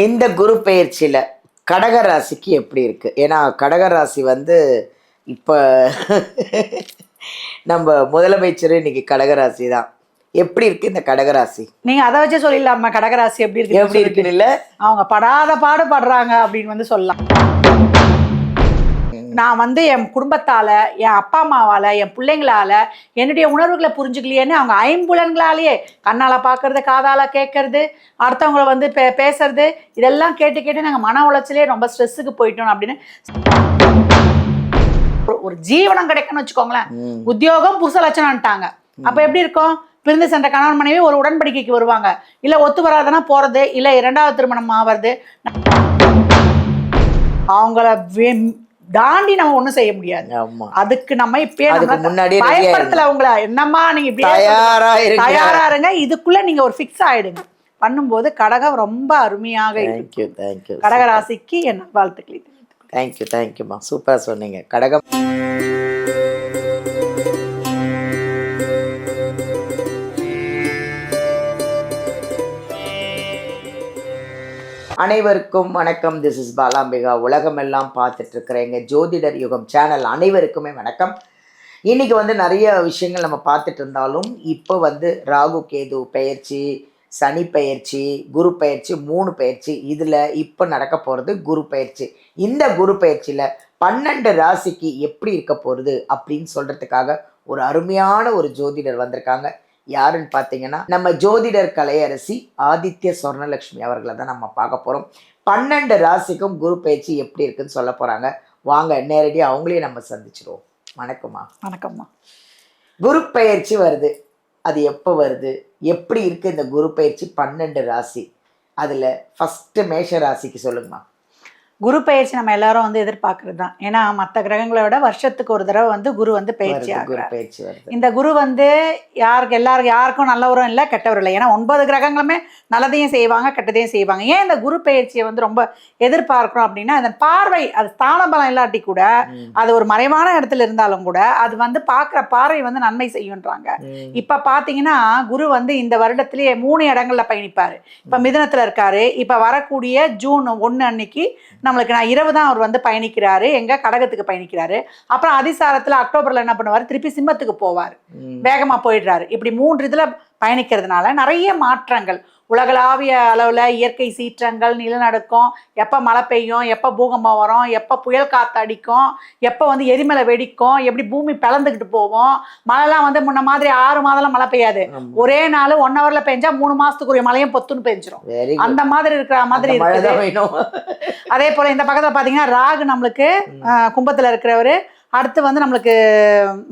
இந்த குரு பெயர்ச்சியில கடகராசிக்கு எப்படி இருக்கு? ஏன்னா கடகராசி வந்து இப்ப நம்ம முதலமைச்சர் இன்னைக்கு கடகராசி தான். எப்படி இருக்கு இந்த கடகராசி? நீங்க அதை வச்சு சொல்லிடலாமா கடகராசி எப்படி இருக்கு? எப்படி இருக்குன்னு இல்ல, அவங்க படாத பாடு படுறாங்க அப்படின்னு வந்து சொல்லலாம். நான் வந்து என் குடும்பத்தால, என் அப்பா அம்மாவால, என் பிள்ளைங்களால என்னுடைய உணர்வுகளை புரிஞ்சுக்கலையேன்னு அவங்க ஐம்புலன்களாலேயே கண்ணால பாக்குறது, காதால கேட்கறது, அடுத்தவங்கள வந்து பேசுறது, இதெல்லாம் கேட்டு கேட்டு நாங்கள் மன உளைச்சலே ரொம்ப ஸ்ட்ரெஸ்ஸுக்கு போயிட்டோம் அப்படின்னு. ஒரு ஜீவனம் கிடைக்கும்னு வச்சுக்கோங்களேன். உத்தியோகம் புருஷ லட்சணம்ட்டாங்க. அப்ப எப்படி இருக்கும்? பிரிந்து சென்ற கணவன் மனைவி ஒரு உடன்படிக்கைக்கு வருவாங்க. இல்ல ஒத்து வராதுன்னா போறது, இல்ல இரண்டாவது திருமணம் ஆவது. அவங்கள தாண்டி நம்ம ஒண்ணும் செய்ய முடியாது. அதுக்கு நம்ம இப்பயே பயப்படுத்தல அவங்கள. என்னம்மா நீங்க இப்படி தயாரா இருங்க, இதுக்குள்ள நீங்க ஒரு ஃபிக்ஸ் ஆயிடுங்க. பண்ணும்போது கடகம் ரொம்ப அருமையாக இருக்கு. கடகராசிக்கு என்ன வாழ்த்துக்களை. தேங்க்யூமா, சூப்பரா சொன்னீங்க. கடகம் அனைவருக்கும் வணக்கம். This is Balambika. உலகமெல்லாம் பார்த்துட்டு இருக்கிறேங்க ஜோதிடர் யுகம் சேனல் அனைவருக்குமே வணக்கம். இன்னைக்கு வந்து நிறைய விஷயங்கள் நம்ம பார்த்துட்டு இருந்தாலும் இப்போ வந்து ராகு கேது பெயர்ச்சி, சனி பெயர்ச்சி, குரு பெயர்ச்சி, 3 பெயர்ச்சி, இதில் இப்போ நடக்க போகிறது குரு பெயர்ச்சி. இந்த குரு பெயர்ச்சியில் 12 ராசிக்கு எப்படி இருக்க போகிறது அப்படின்னு சொல்கிறதுக்காக ஒரு அருமையான ஒரு ஜோதிடர் வந்திருக்காங்க. யாருன்னு பார்த்தீங்கன்னா நம்ம ஜோதிடர் கலையரசி ஆதித்ய சொர்ணலட்சுமி அவர்களை தான் நம்ம பார்க்க போகிறோம். 12 ராசிக்கும் குரு பயிற்சி எப்படி இருக்குன்னு சொல்ல போகிறாங்க. வாங்க நேரடியாக அவங்களையும் நம்ம சந்திச்சிடுவோம். வணக்கம்மா. வணக்கம்மா. குரு பயிற்சி வருது, அது எப்போ வருது, எப்படி இருக்குது இந்த குரு பயிற்சி? 12 ராசி, அதில் ஃபஸ்ட்டு மேஷ ராசிக்கு சொல்லுங்கம்மா. குரு பயிற்சி நம்ம எல்லாரும் வந்து எதிர்பார்க்கறது தான். ஏன்னா மற்ற கிரகங்களை விட வருஷத்துக்கு ஒரு தடவை வந்து குரு வந்து பயிற்சி ஆகுறார். இந்த குரு வந்து யாருக்கும் நல்லவரும் இல்லை, கெட்டவரும் இல்லை. ஏன்னா 9 கிரகங்களுமே நல்லதையும் செய்வாங்க, கெட்டதையும் செய்வாங்க. ஏன் இந்த குரு பயிற்சியை வந்து ரொம்ப எதிர்பார்க்கிறோம் அப்படின்னா, அதன் பார்வை, அது ஸ்தான பலம் இல்லாட்டி கூட, அது ஒரு மறைவான இடத்துல இருந்தாலும் கூட அது வந்து பார்க்குற பார்வை வந்து நன்மை செய்யுன்றாங்க. இப்ப பாத்தீங்கன்னா குரு வந்து இந்த வருடத்திலேயே 3 இடங்கள்ல பயணிப்பாரு. இப்ப மிதுனத்துல இருக்காரு. இப்ப வரக்கூடிய ஜூன் 1 அன்னைக்கு நம்மளுக்கு நான் இரவு தான் அவர் வந்து பயணிக்கிறாரு. எங்க கடகத்துக்கு பயணிக்கிறாரு. அப்புறம் அதிசாரத்துல அக்டோபர்ல என்ன பண்ணுவாரு, திருப்பி சிம்மத்துக்கு போவார். வேகமா போயிடுறாரு. இப்படி 3 இதுல பயணிக்கிறதுனால நிறைய மாற்றங்கள், உலகளாவிய அளவில் இயற்கை சீற்றங்கள், நிலநடுக்கம், எப்போ மழை பெய்யும், எப்போ பூகம்பம் வரும், எப்போ புயல் காற்று அடிக்கும், எப்போ வந்து எரிமலை வெடிக்கும், எப்படி பூமி பிளந்துக்கிட்டு போவோம். மழைலாம் வந்து முன்ன மாதிரி 6 மாதம்லாம் மழை பெய்யாது. ஒரே நாள் 1 ஹவர்ல பெஞ்சா 3 மாசத்துக்குரிய மழையும் பொத்துன்னு பெஞ்சிரும். அந்த மாதிரி இருக்கிற மாதிரி இருக்குது. அதே போல இந்த பக்கத்துல பாத்தீங்கன்னா ராகு நம்மளுக்கு கும்பத்துல இருக்கிறவரு அடுத்து வந்து நம்மளுக்கு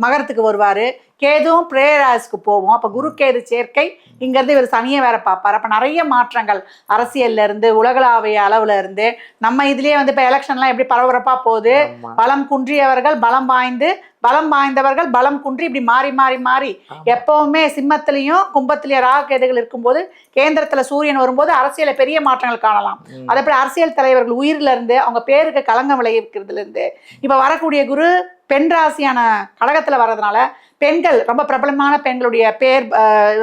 மகரத்துக்கு வருவாரு. கேதுவும் பிரேராசுக்கு போவோம். அப்போ குரு கேது சேர்க்கை, இங்கேருந்து இவர் சனியை வேற பார்ப்பார். அப்போ நிறைய மாற்றங்கள் அரசியல்ல இருந்து உலகளாவிய அளவுல இருந்து நம்ம இதுலயே வந்து இப்போ எலெக்ஷன்லாம் எப்படி பரபரப்பா போகுது. பலம் குன்றியவர்கள் பலம் வாய்ந்து, பலம் வாய்ந்தவர்கள் பலம் குன்றி, இப்படி மாறி மாறி மாறி எப்பவுமே சிம்மத்திலையும் கும்பத்திலையும் ராகு கேதுகள் இருக்கும்போது, கேந்திரத்துல சூரியன் வரும்போது அரசியல பெரிய மாற்றங்கள் காணலாம். அதே போல அரசியல் தலைவர்கள் உயிரில இருந்து, அவங்க பேருக்கு களங்கம் விளைவிக்கிறதுல இருந்து, இப்ப வரக்கூடிய குரு பெண் ராசியான கடகத்துல வர்றதுனால பெண்கள், ரொம்ப பிரபலமான பெண்களுடைய பேர்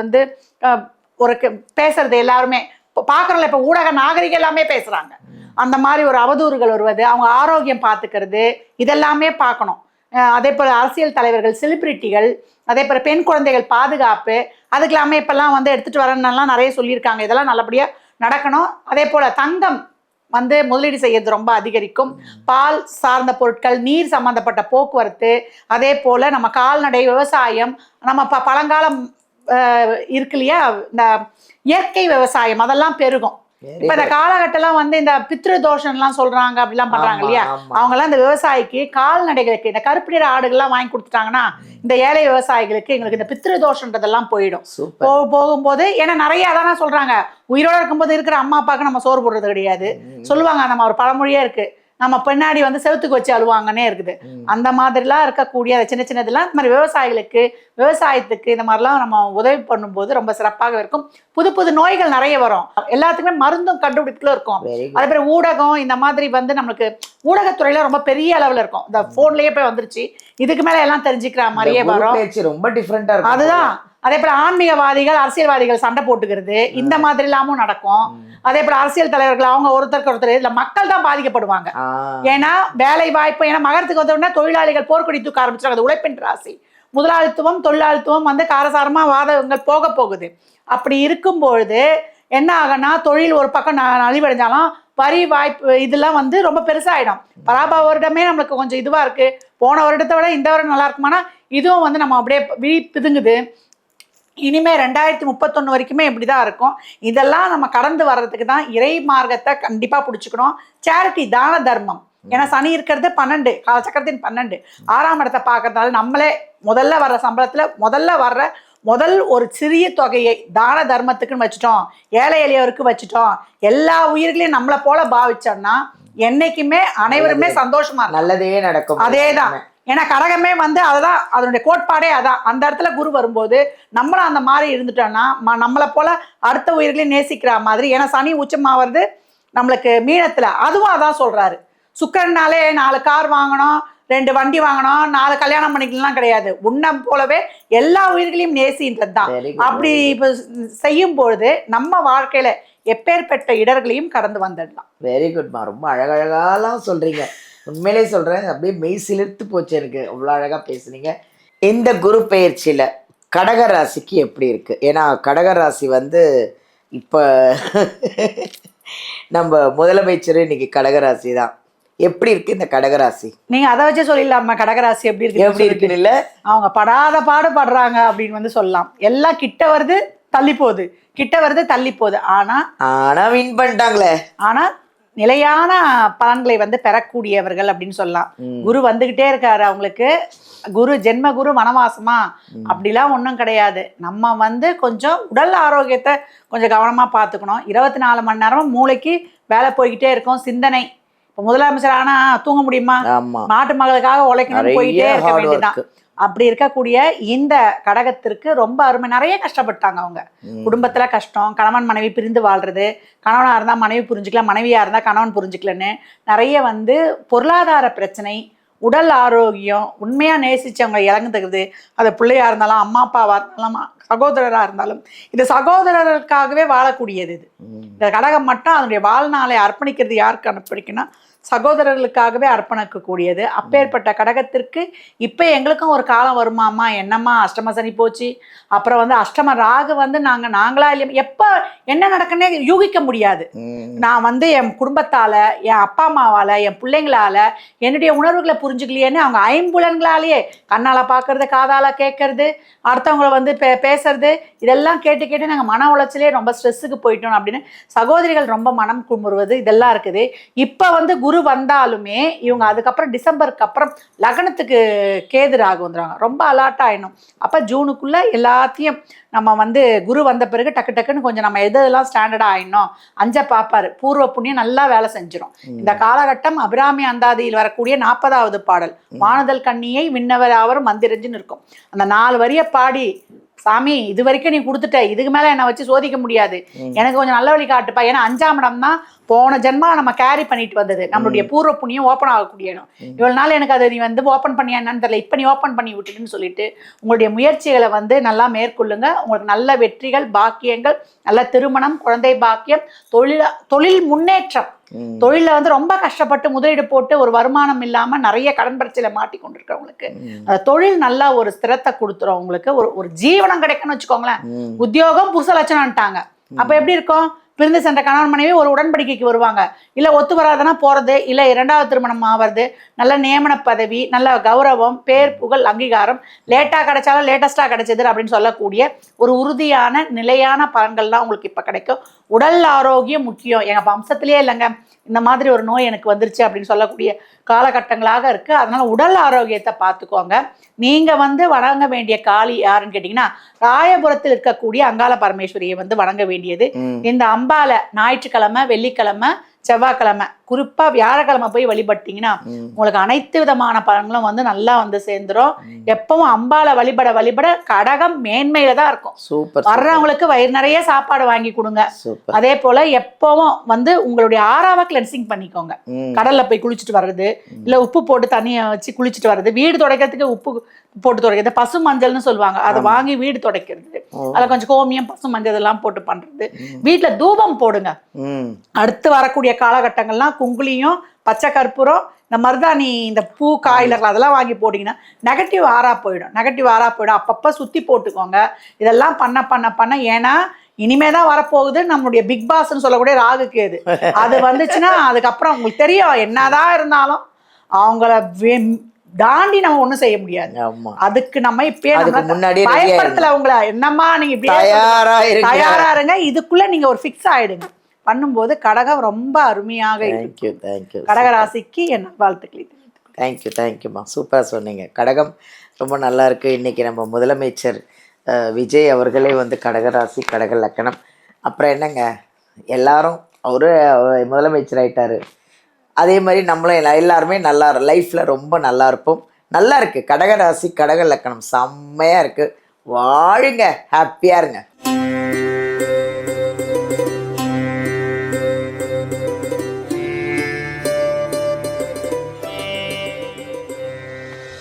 வந்து ஒரு பேசுறது எல்லாருமே பாக்குறோம்ல. இப்ப ஊடக நாகரிகம் எல்லாமே பேசுறாங்க. அந்த மாதிரி ஒரு அவதூறுகள் வருவது, அவங்க ஆரோக்கியம் பார்த்துக்கிறது, இதெல்லாமே பார்க்கணும். அதே போல அரசியல் தலைவர்கள், செலிபிரிட்டிகள், அதே போல பெண் குழந்தைகள் பாதுகாப்பு, அதுக்கெல்லாமே இப்பெல்லாம் வந்து எடுத்துட்டு வரணும்லாம் நிறைய சொல்லியிருக்காங்க. இதெல்லாம் நல்லபடியா நடக்கணும். அதே போல தங்கம் வந்து முதலீடு செய்யறது ரொம்ப அதிகரிக்கும். பால் சார்ந்த பொருட்கள், நீர் சம்பந்தப்பட்ட போக்குவரத்து, அதே போல நம்ம கால்நடை விவசாயம், நம்ம பழங்காலம் இருக்கு இல்லையா, இந்த இயற்கை விவசாயம், அதெல்லாம் பெருகும். இப்ப இந்த காலகட்டம்லாம் வந்து இந்த பித்ரு தோஷம்லாம் சொல்றாங்க, அப்படிலாம் பண்றாங்க இல்லையா. அவங்க எல்லாம் இந்த விவசாயிக்கு, கால்நடைகளுக்கு இந்த கருப்பு நிற ஆடுகள்லாம் வாங்கி கொடுத்துட்டாங்கன்னா இந்த ஏழை விவசாயிகளுக்கு எங்களுக்கு இந்த பித்ரு தோஷம்ன்றதெல்லாம் போயிடும். போகும்போது ஏன்னா நிறைய அதான சொல்றாங்க, உயிரோட இருக்கும்போது இருக்கிற அம்மா அப்பாவுக்கு நம்ம சோறு போடுறது கிடையாது சொல்லுவாங்க. நம்ம ஒரு பழமொழியே இருக்கு, நம்ம பின்னாடி வந்து செவுத்துக்கு வச்சு அழுவாங்கன்னே இருக்குது. அந்த மாதிரிலாம் இருக்கக்கூடிய சின்ன சின்னதெல்லாம் இந்த மாதிரி விவசாயிகளுக்கு, விவசாயத்துக்கு இந்த மாதிரிலாம் நம்ம உதவி பண்ணும்போது ரொம்ப சிறப்பாக இருக்கும். புது புது நோய்கள் நிறைய வரும். எல்லாத்துக்குமே மருந்தும் கண்டுபிடிப்புல இருக்கும். அதே மாதிரி ஊடகம், இந்த மாதிரி வந்து நம்மளுக்கு ஊடகத்துறையில ரொம்ப பெரிய அளவுல இருக்கும். இந்த போன்லயே போய் வந்துருச்சு. இதுக்கு மேல எல்லாம் தெரிஞ்சுக்கிற மாதிரியே வரும். ரொம்ப டிஃபரெண்டா இருக்கும். அதுதான் அதே போல ஆன்மீகவாதிகள் அரசியல்வாதிகள் சண்டை போட்டுக்கிறது இந்த மாதிரி எல்லாமும் நடக்கும். அதே போல அரசியல் தலைவர்கள் அவங்க ஒருத்தருக்கு ஒருத்தர் இதுல மக்கள் தான் பாதிக்கப்படுவாங்க. ஏன்னா வேலை வாய்ப்பு, ஏன்னா மகரத்துக்கு வந்தோடனே தொழிலாளிகள் போர்க்கொடி தூக்க ஆரம்பிச்சாங்க. அது உழைப்பின் ராசி. முதலாளித்துவம் தொழிலாளித்துவம் வந்து காரசாரமா வாதங்கள் போக போகுது. அப்படி இருக்கும்பொழுது என்ன ஆகும்னா தொழில் ஒரு பக்கம் நலிவடைஞ்சாலும் வரி வாய்ப்பு இதெல்லாம் வந்து ரொம்ப பெருசாயிடும். பராப வருடமே நம்மளுக்கு கொஞ்சம் இதுவா இருக்கு, போன வருடத்தை விட இந்த வருடம் நல்லா இருக்குமானா இதுவும் வந்து நம்ம அப்படியே பிதுங்குது. இனிமே 2031 வரைக்குமே இப்படிதான் இருக்கும். இதெல்லாம் நம்ம கடந்து வர்றதுக்கு தான் இறை மார்க்கத்தை கண்டிப்பா பிடிச்சுக்கணும். சேரிட்டி, தான தர்மம். ஏன்னா சனி இருக்கிறது 12 காலச்சக்கரத்தின் 12 6ஆம் இடத்தை பார்க்கறதால நம்மளே முதல்ல வர்ற சம்பளத்துல முதல் ஒரு சிறிய தொகையை தான தர்மத்துக்குன்னு வச்சுட்டோம், ஏழை எளியவருக்கு வச்சுட்டோம், எல்லா உயிர்களையும் நம்மளை போல பாவிச்சோம்னா என்னைக்குமே அனைவருமே சந்தோஷமா நல்லதே நடக்கும். அதேதான். ஏன்னா கடகமே வந்து அதுதான் அதனுடைய கோட்பாடே அதான். அந்த இடத்துல குரு வரும்போது நம்மளும் அந்த மாதிரி இருந்துட்டோம்னா நம்மளை போல அடுத்த உயிர்களையும் நேசிக்கிற மாதிரி. ஏன்னா சனி உச்சமாவது நம்மளுக்கு மீனத்துல, அதுவும் அதான் சொல்றாரு. சுக்கரனாலே 4 கார் வாங்கணும், 2 வண்டி வாங்கணும், 4 கல்யாணம் பண்ணிக்கலாம் கிடையாது. உன்னம் போலவே எல்லா உயிர்களையும் நேசின்றது தான். அப்படி இப்போ செய்யும் பொழுது நம்ம வாழ்க்கையில எப்பேற்பட்ட இடர்களையும் கடந்து வந்துடலாம். வெரி குட்மா, ரொம்ப அழகழகாலாம் சொல்றீங்க. உண்மையிலே சொல்றேன், அப்படியே மெய் சிலிர்த்து போச்சு எனக்கு. அவ்வளோ அழகா பேசுனீங்க. இந்த குரு பெயர்ச்சியில கடகராசிக்கு எப்படி இருக்கு? ஏன்னா கடகராசி வந்து இப்போ நம்ம முதலமைச்சர் இன்னைக்கு கடகராசி தான். எப்படி இருக்கு இந்த கடகராசி? நீங்க அதை வச்சு சொல்லிடலாமா கடகராசி எப்படி இருக்குன்னு? இல்ல அவங்க படாத பாடுபடுறாங்க அப்படின்னு வந்து சொல்லலாம். எல்லாம் கிட்ட வருது தள்ளி போகுது, ஆனா வின் பண்ணிட்டாங்களே. ஆனா நிலையான பலன்களை வந்து பெறக்கூடியவர்கள் அப்படின்னு சொல்லலாம். குரு வந்துகிட்டே இருக்காரு அவங்களுக்கு. குரு ஜென்ம குரு வனவாசமா அப்படிலாம் ஒன்றும் கிடையாது. நம்ம வந்து கொஞ்சம் உடல் ஆரோக்கியத்தை கொஞ்சம் கவனமா பார்த்துக்கணும். 24 மணி நேரமும் மூளைக்கு வேலை போய்கிட்டே இருக்கும். சிந்தனை, இப்போ முதலமைச்சர் ஆனா தூங்க முடியுமா? நாட்டு மகளுக்காக உழைக்கணும்னு போயிட்டே இருக்க வேண்டியதுதான். அப்படி இருக்கக்கூடிய இந்த கடகத்திற்கு ரொம்ப அருமை. நிறைய கஷ்டப்பட்டாங்க அவங்க. குடும்பத்துல கஷ்டம், கணவன் மனைவி பிரிந்து வாழ்றது, கணவனா இருந்தா மனைவி புரிஞ்சுக்கல, மனைவியா இருந்தா கணவன் புரிஞ்சுக்கலன்னு நிறைய வந்து பொருளாதார பிரச்சனை, உடல் ஆரோக்கியம், உண்மையா நேசிச்சவங்க இறங்குறது. அது பிள்ளையா இருந்தாலும், அம்மா அப்பாவா இருந்தாலும், சகோதரரா இருந்தாலும், இது சகோதரர்களுக்காகவே வாழக்கூடியது. இது இந்த கடகம் மட்டும் அதனுடைய வாழ்நாளை அர்ப்பணிக்கிறது யாருக்கு அர்ப்பணிக்கணும்? சகோதரர்களுக்காகவே அர்ப்பணிக்கக்கூடியது. அப்பேற்பட்ட கடகத்திற்கு இப்போ எங்களுக்கும் ஒரு காலம் வருமாமா, என்னம்மா அஷ்டம சனி போச்சு, அப்புறம் வந்து அஷ்டம ராகு வந்து நாங்களா இல்லையா, எப்போ என்ன நடக்குன்னே யூகிக்க முடியாது. நான் வந்து என் குடும்பத்தால, என் அப்பா அம்மாவால, என் பிள்ளைங்களால என்னுடைய உணர்வுகளை புரிஞ்சுக்கலையேன்னு அவங்க ஐம்புலன்களாலேயே கண்ணால பார்க்கறது, காதால கேட்கறது, அடுத்தவங்களை வந்து பேசுறது, இதெல்லாம் கேட்டு நாங்கள் மன உளைச்சலே ரொம்ப ஸ்ட்ரெஸ்ஸுக்கு போயிட்டோம் அப்படின்னு சகோதரிகள் ரொம்ப மனம் குமுறுவது இதெல்லாம் இருக்குது. இப்போ வந்து குரு வந்தாலுமே இவங்க அதுக்கப்புறம் டிசம்பருக்கு அப்புறம் லக்னத்துக்கு கேது ராகு வந்துடுவாங்க. ரொம்ப அலர்ட் ஆயிடணும். அப்போ ஜூனுக்குள்ள எல்லாத்தையும் நம்ம வந்து குரு வந்த பிறகு டக்குன்னு கொஞ்சம் நம்ம எதெல்லாம் ஸ்டாண்டர்டா ஆயிடணும் அஞ்ச பாப்பாரு. பூர்வ புண்ணியம் நல்லா வேலை செஞ்சிடும். இந்த காலகட்டம் அபிராமி அந்தாதியில் வரக்கூடிய 40வது பாடல் வானதல் கண்ணியை விண்ணவர் அவரும் மந்திரஞ்சுன்னு இருக்கும். அந்த 4 வரிய பாடி, சாமி இது வரைக்கும் நீ கொடுத்துட்ட, இதுக்கு மேல என்னை வச்சு சோதிக்க முடியாது, எனக்கு கொஞ்சம் நல்ல வழி காட்டுப்பா. ஏன்னா 5ஆம் இடம் தான் போன ஜென்மா நம்ம கேரி பண்ணிட்டு வந்தது. நம்மளுடைய பூர்வ புண்ணியம் ஓப்பன் ஆகக்கூடிய இடம். இவ்வளவு நாள் எனக்கு அதை நீ வந்து ஓப்பன் பண்ணியா என்னன்னு தெரியல, இப்ப நீ ஓப்பன் பண்ணி விட்டுட்டுன்னு சொல்லிட்டு உங்களுடைய முயற்சிகளை வந்து நல்லா மேற்கொள்ளுங்க. உங்களுக்கு நல்ல வெற்றிகள், பாக்கியங்கள், நல்ல திருமணம், குழந்தை பாக்கியம், தொழில் முன்னேற்றம். தொழில வந்து ரொம்ப கஷ்டப்பட்டு முதலீடு போட்டு ஒரு வருமானம் இல்லாம நிறைய கடன் பிரச்சனையில மாட்டி கொண்டிருக்கிறவங்களுக்கு தொழில் நல்லா ஒரு ஸ்திரத்தை கொடுத்துரும். உங்களுக்கு ஒரு ஜீவனம் கிடைக்கும்னு வச்சுக்கோங்களேன். உத்தியோகம் புருஷ லட்சணம்ட்டாங்க. அப்ப எப்படி இருக்கும்? பிரிந்து சென்ற கணவன் மனைவி ஒரு உடன்படிக்கைக்கு வருவாங்க. இல்லை ஒத்து வராதனா போகிறது, இல்லை 2வது திருமணம் ஆகிறது, நல்ல நியமன பதவி, நல்ல கௌரவம், பேர் புகழ், அங்கீகாரம், லேட்டாக கிடைச்சாலும் லேட்டஸ்டாக கிடைச்சது அப்படின்னு சொல்லக்கூடிய ஒரு உறுதியான நிலையான பலன்கள்லாம் உங்களுக்கு இப்போ கிடைக்கும். உடல் ஆரோக்கியம் முக்கியம். எங்கள் வம்சத்திலே இல்லைங்க இந்த மாதிரி ஒரு நோய் எனக்கு வந்துருச்சு அப்படின்னு சொல்லக்கூடிய காலகட்டங்களாக இருக்குது. அதனால் உடல் ஆரோக்கியத்தை பார்த்துக்கோங்க. நீங்கள் வந்து வணங்க வேண்டிய காளி யாருன்னு கேட்டிங்கன்னா ராயபுரத்தில் இருக்கக்கூடிய அங்காள பரமேஸ்வரியை வந்து வணங்க வேண்டியது. இந்த அம்பால ஞாயிற்றுக்கிழமை, வெள்ளிக்கிழமை, செவ்வாய்க்கிழமை குறிப்பா வியாழக்கிழமை போய் வழிபட்டீங்கன்னா உங்களுக்கு அனைத்து விதமான பலன்களும் வந்து நல்லா வந்து சேர்ந்துரும். எப்பவும் அம்பால வழிபட வழிபட கடகம் மேன்மையில தான் இருக்கும். சூப்பர். வர்றவங்களுக்கு வயிறு நிறைய சாப்பாடு வாங்கி கொடுங்க. சூப்பர். அதே போல எப்பவும் வந்து உங்களுடைய ஆறாவ கிளென்சிங் பண்ணிக்கோங்க. கடல்ல போய் குளிச்சுட்டு வர்றது, இல்ல உப்பு போட்டு தண்ணியை வச்சு குளிச்சுட்டு வர்றது, வீடு துடைக்கிறதுக்கு உப்பு போட்டு துடைக்கிறது, பசு மஞ்சள்னு சொல்லுவாங்க, அதை வாங்கி வீடு துடைக்கிறது, அதை கொஞ்சம் கோமியம் பசு மஞ்சள் இதெல்லாம் போட்டு பண்றது. வீட்டுல தூபம் போடுங்க. அடுத்து வரக்கூடிய காலகட்டங்கள்லாம் குங்குலியும் பச்சை கற்பூரம் இந்த மருதாணி இந்த பூ காயிலர்கள் அதெல்லாம் வாங்கி போட்டிங்கன்னா நெகட்டிவ் ஆறா போயிடும். அப்பப்போ சுற்றி போட்டுக்கோங்க. இதெல்லாம் பண்ண பண்ண பண்ண ஏன்னா இனிமேதான் வரப்போகுது நம்மளுடைய பிக் பாஸ்ன்னு சொல்லக்கூடிய ராகு கேது. அது வந்துச்சுன்னா அதுக்கப்புறம் உங்களுக்கு தெரியும், என்னதான் இருந்தாலும் அவங்கள தாண்டி நம்ம ஒண்ணும் செய்ய முடியாது. அதுக்கு நம்ம இப்பயே பயப்படுத்தல அவங்கள, என்னம்மா நீங்க இப்படி தயாரா இருங்க, இதுக்குள்ள நீங்க ஒரு ஃபிக்ஸ் ஆயிடுங்க. பண்ணும்போது கடகம் ரொம்ப அருமையாக இருக்கு. கடகராசிக்கு என்ன வாழ்த்துக்களை. தேங்க்யூம்மா, சூப்பராக சொன்னீங்க. கடகம் ரொம்ப நல்லா இருக்கு. இன்னைக்கு நம்ம முதலமைச்சர் விஜய் அவர்களே வந்து கடகராசி கடக லக்கணம். அப்புறம் என்னங்க, எல்லாரும் அவரு முதலமைச்சர் ஆயிட்டாரு. அதே மாதிரி நம்மளும் எல்லாருமே நல்லா லைஃப்பில் ரொம்ப நல்லா இருப்போம். நல்லா இருக்குது. கடகராசி கடக லக்கணம் செம்மையாக இருக்குது. வாழுங்க, ஹாப்பியாக இருங்க.